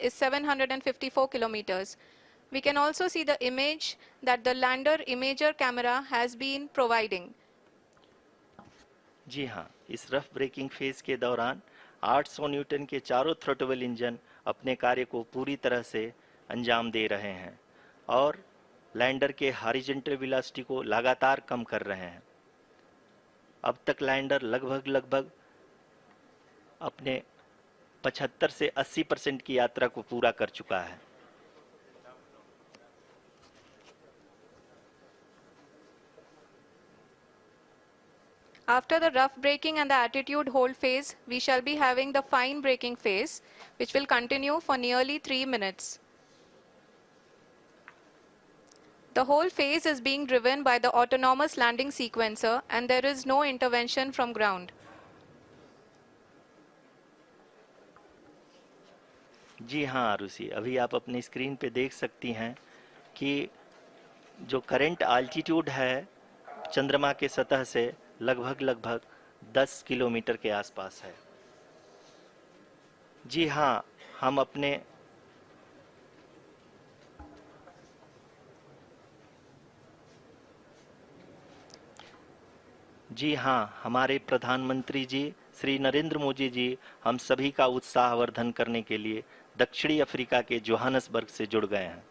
is 754 kilometers. We can also see the image that the lander imager camera has been providing. जी हाँ, इस rough breaking phase के दौरान 800 Newton के चारों throttle engine अपने कार्य को पूरी तरह से अंजाम दे रहे हैं और लैंडर के हॉरिजॉन्टल वेलोसिटी को लगातार कम कर रहे हैं। अब तक लैंडर लगभग अपने 75 से 80% की यात्रा को पूरा कर चुका है। After the rough braking and the attitude hold phase, we shall be having the fine braking phase, which will continue for nearly 3 minutes. The whole phase is being driven by the autonomous landing sequencer and there is no intervention from ground. जी हाँ आरुषि, अभी आप अपनी screen पे देख सकती हैं कि जो करंट आल्टीट्यूड है चंद्रमा के सतह से लगभग 10 किलोमीटर के आसपास है। जी हाँ, हमारे प्रधानमंत्री जी श्री नरेंद्र मोदी जी हम सभी का उत्साहवर्धन करने के लिए दक्षिणी अफ्रीका के जोहान्सबर्ग से जुड़ गए हैं।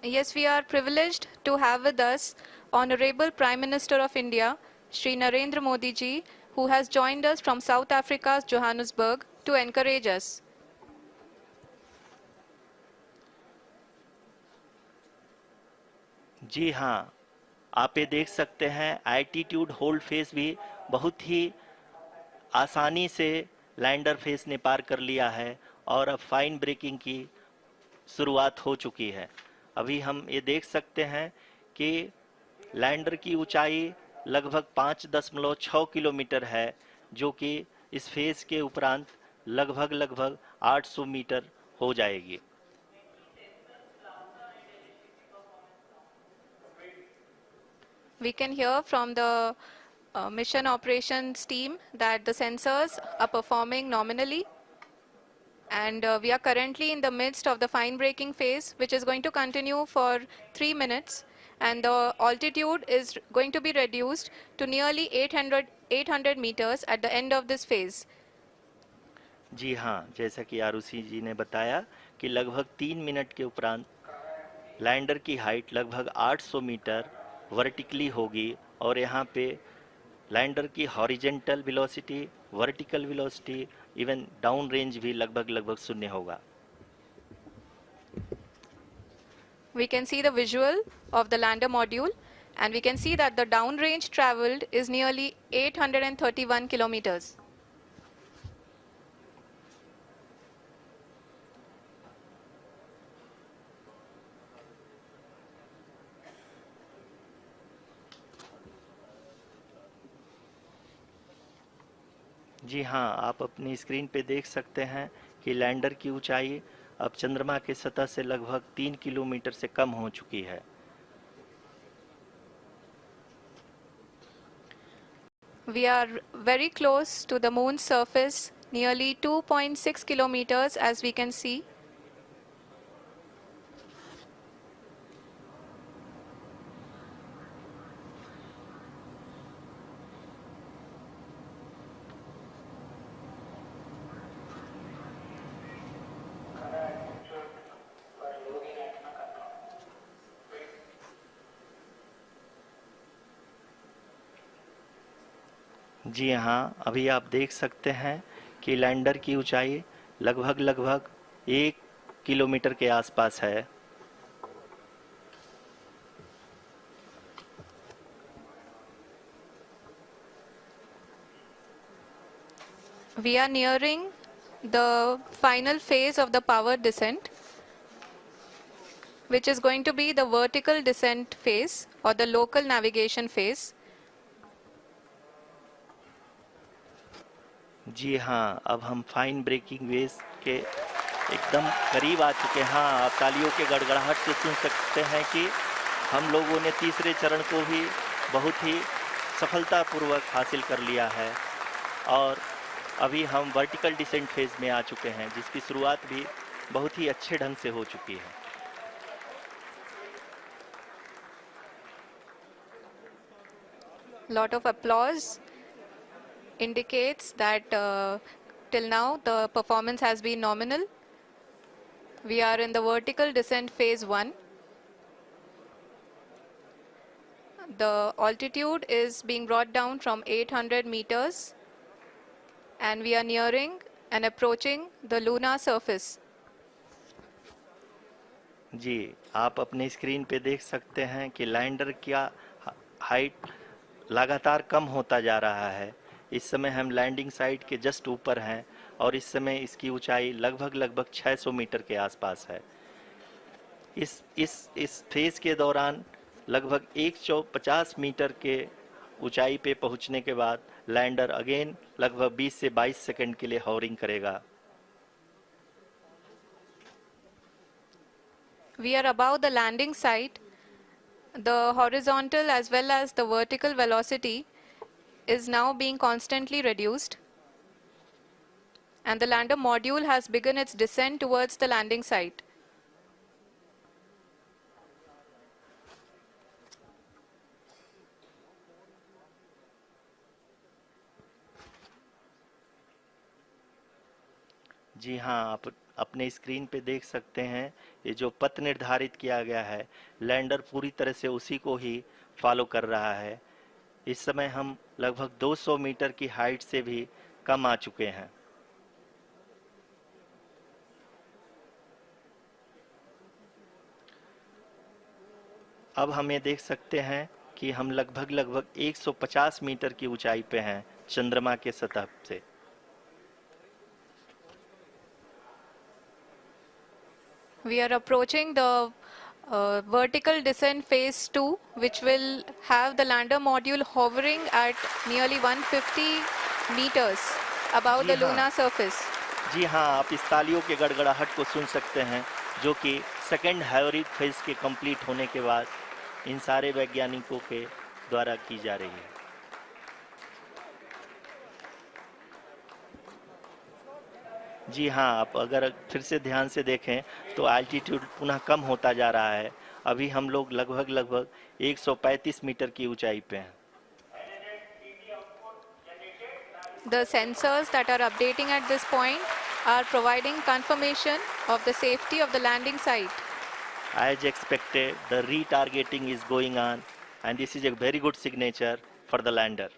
Yes, we are privileged to have with us Honorable Prime Minister of India, Shri Narendra Modi ji, who has joined us from South Africa's Johannesburg to encourage us. जी हाँ, आप ये देख सकते हैं एल्टीट्यूड होल्ड फेज भी बहुत ही आसानी से लैंडर फेज ने पार कर लिया है और अब फाइन ब्रेकिंग की शुरुआत हो चुकी है। अभी हम ये देख सकते हैं कि लैंडर की ऊंचाई लगभग 5.6 किलोमीटर है, जो कि इस फेज के उपरांत लगभग 800 मीटर हो जाएगी। We can hear from the mission operations team that the sensors are performing nominally. And we are currently in the midst of the fine braking phase, which is going to continue for 3 minutes. And the altitude is going to be reduced to nearly 800 meters at the end of this phase. जी हाँ, जैसा कि आरुषि जी ने बताया कि लगभग 3 minute के उपरांत lander की हाइट लगभग 800 मीटर वर्टिकली होगी और यहाँ पे लैंडर की horizontal velocity, vertical velocity, even down range भी लगभग शून्य होगा। We can see the visual of the lander module and we can see that the down range traveled is nearly 831 kilometers. जी हाँ, आप अपनी स्क्रीन पे देख सकते हैं कि लैंडर की ऊंचाई अब चंद्रमा के सतह से लगभग 3 किलोमीटर से कम हो चुकी है। We are very close to the moon's surface, nearly 2.6 kilometers as we can see. जी हाँ, अभी आप देख सकते हैं कि लैंडर की ऊंचाई लगभग 1 किलोमीटर के आसपास है। We are nearing the final phase of the power descent, which is going to be the vertical descent phase or the local navigation phase. जी हाँ, अब हम फाइन ब्रेकिंग वेज के एकदम करीब आ चुके हैं। हाँ, आप तालियों के गड़गड़ाहट से सुन सकते हैं कि हम लोगों ने तीसरे चरण को भी बहुत ही सफलतापूर्वक हासिल कर लिया है और अभी हम वर्टिकल डिसेंट फेज में आ चुके हैं, जिसकी शुरुआत भी बहुत ही अच्छे ढंग से हो चुकी है। Lot of applause indicates that till now the performance has been nominal. We are in the vertical descent phase 1. The altitude is being brought down from 800 meters and we are nearing and approaching the lunar surface. जी, आप अपने screen पे देख सकते हैं कि lander का height लगातार कम होता जा रहा है। इस समय हम लैंडिंग साइट के जस्ट ऊपर हैं और इस समय इसकी ऊंचाई लगभग 600 मीटर के आसपास है। इस फेज के दौरान लगभग 150 मीटर के ऊंचाई पे पहुंचने के बाद लैंडर अगेन लगभग 20 से 22 सेकंड के लिए हॉवरिंग करेगा। We are above the landing site. The horizontal as well as the vertical velocity is now being constantly reduced. And the lander module has begun its descent towards the landing site. जी हाँ, आप अपने screen पे देख सकते हैं ये जो पथ निर्धारित किया गया है, लैंडर पूरी तरह से उसी को ही फॉलो कर रहा है। इस समय हम लगभग 200 मीटर की हाइट से भी कम आ चुके हैं। अब हम ये देख सकते हैं कि हम लगभग 150 मीटर की ऊंचाई पे हैं चंद्रमा के सतह से। We are approaching the vertical descent phase 2, which will have the lander module hovering at nearly 150 meters above the जी हाँ। lunar surface. जी हाँ, आप इस तालियों के गड़गड़ाहट को सुन सकते हैं, जो कि सेकेंड हाइब्रिड फेज के कंप्लीट होने के बाद इन सारे वैज्ञानिकों के द्वारा की जा रही है। जी हाँ, आप अगर फिर से ध्यान से देखें तो एल्टीट्यूड पुनः कम होता जा रहा है। अभी हम लोग लगभग 135 मीटर की ऊंचाई पे हैं। The sensors that are updating at this point are providing confirmation of the safety of the landing site. As expected, the retargeting is going on and this is a very good signature for the lander.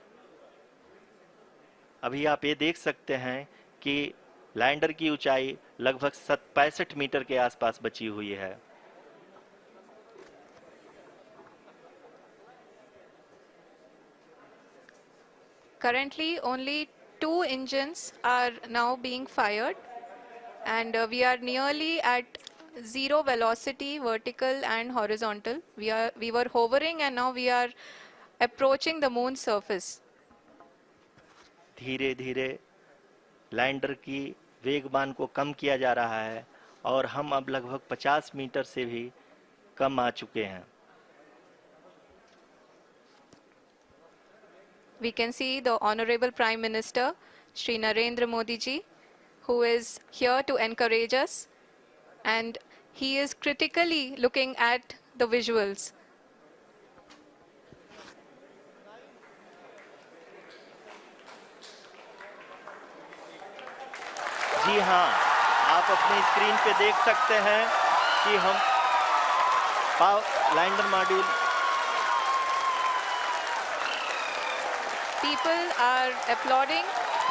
अभी आप ये देख सकते हैं कि lander की ऊंचाई लगभग 65 मीटर के आसपास बची हुई है। Currently, only 2 engines are now being fired, and we are nearly at zero velocity, vertical and horizontal. We were hovering, and now we are approaching the moon's surface. धीरे धीरे लैंडर की वेगमान को कम किया जा रहा है और हम अब लगभग 50 मीटर से भी कम आ चुके हैं। We can see the Honorable Prime Minister, Shri Narendra Modi ji, who is here to encourage us, and he is critically looking at the visuals. जी हाँ, आप अपनी स्क्रीन पे देख सकते हैं कि हम lander module People are applauding.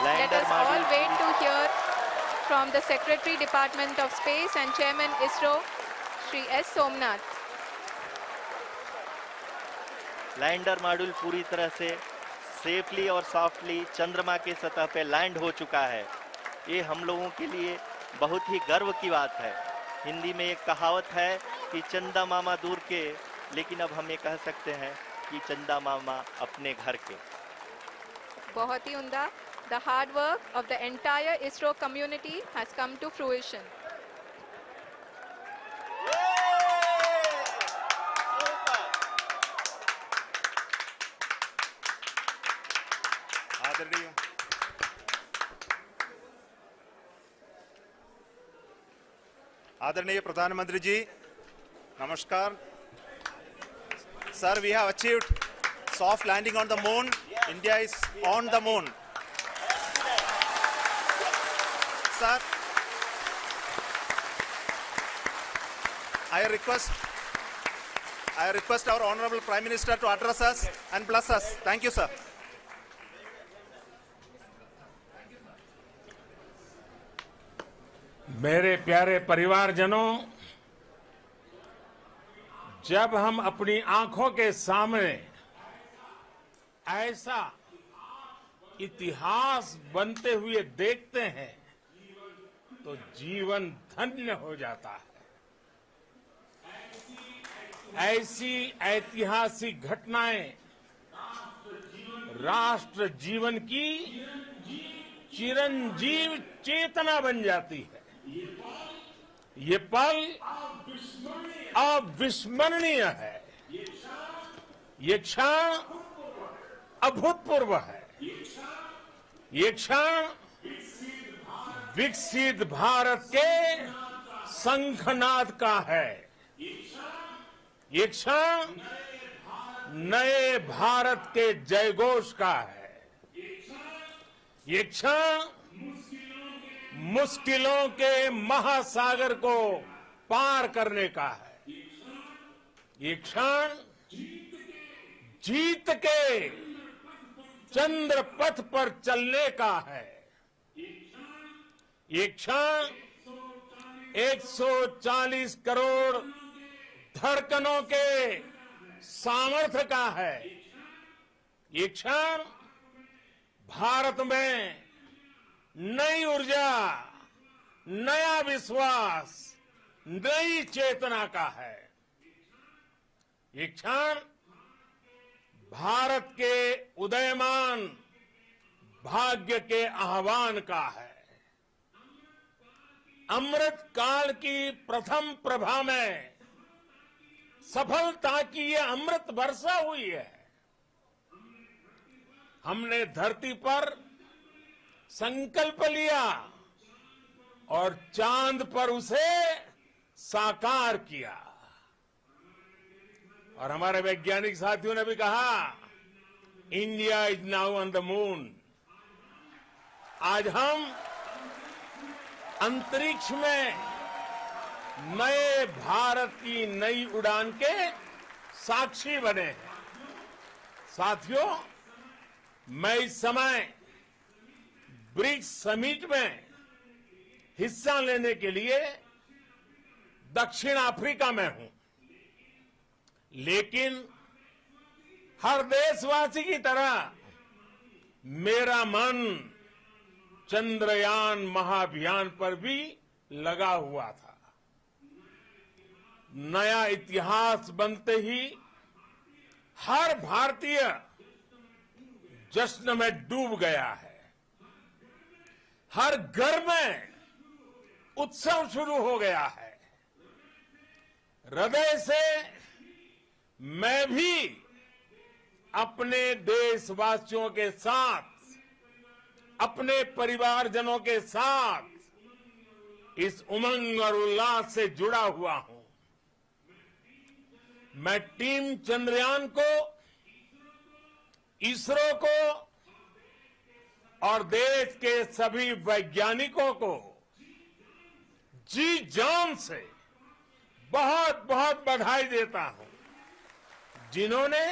Let us all wait to hear from the Secretary Department of Space and Chairman ISRO, Shri S. Somnath. Lander module पूरी तरह से सेफली और सॉफ्टली चंद्रमा के सतह पे लैंड हो चुका है। ये हम लोगों के लिए बहुत ही गर्व की बात है। हिंदी में एक कहावत है कि चंदा मामा दूर के, लेकिन अब हम ये कह सकते हैं कि चंदा मामा अपने घर के। बहुत ही उम्दा. The hard work of the entire ISRO community has come to fruition. आदरणीय आदरणीय प्रधानमंत्री जी, नमस्कार. Sir, we have achieved soft landing on the moon. India is on the moon. Sir, I request our Honorable Prime Minister to address us and bless us. Thank you, sir. मेरे प्यारे परिवारजनों, जब हम अपनी आंखों के सामने ऐसा इतिहास बनते हुए देखते हैं तो जीवन धन्य हो जाता है. ऐसी ऐतिहासिक घटनाएं राष्ट्र जीवन की चिरंजीव चेतना बन जाती है. ये पल अविस्मरणीय है. ये क्षण अभूतपूर्व है. ये क्षण विकसित भारत के शंखनाद का है. ये क्षण नए भारत के जयघोष का है. ये क्षण मुश्किलों के महासागर को पार करने का है. ये क्षण जीत के चंद्र पथ पर चलने का है. ये क्षण 140 करोड़ धड़कनों के सामर्थ्य का है. ये क्षण भारत में नई ऊर्जा, नया विश्वास, नई चेतना का है. ये क्षण भारत के उदयमान भाग्य के आह्वान का है. अमृत काल की प्रथम प्रभा में सफलता की ये अमृत वर्षा हुई है. हमने धरती पर संकल्प लिया और चांद पर उसे साकार किया. और हमारे वैज्ञानिक साथियों ने भी कहा, India is now on the moon. आज हम अंतरिक्ष में नए भारत की नई उड़ान के साक्षी बने हैं. साथियों, मैं इस समय ब्रिक्स समिट में हिस्सा लेने के लिए दक्षिण अफ्रीका में हूं. लेकिन हर देशवासी की तरह मेरा मन चंद्रयान महाअभियान पर भी लगा हुआ था. नया इतिहास बनते ही हर भारतीय जश्न में डूब गया है. हर घर में उत्सव शुरू हो गया है. हृदय से मैं भी अपने देशवासियों के साथ, अपने परिवारजनों के साथ इस उमंग और उल्लास से जुड़ा हुआ हूं. मैं टीम चंद्रयान को, इसरो को और देश के सभी वैज्ञानिकों को जी जान से बहुत बहुत बधाई देता हूं, जिन्होंने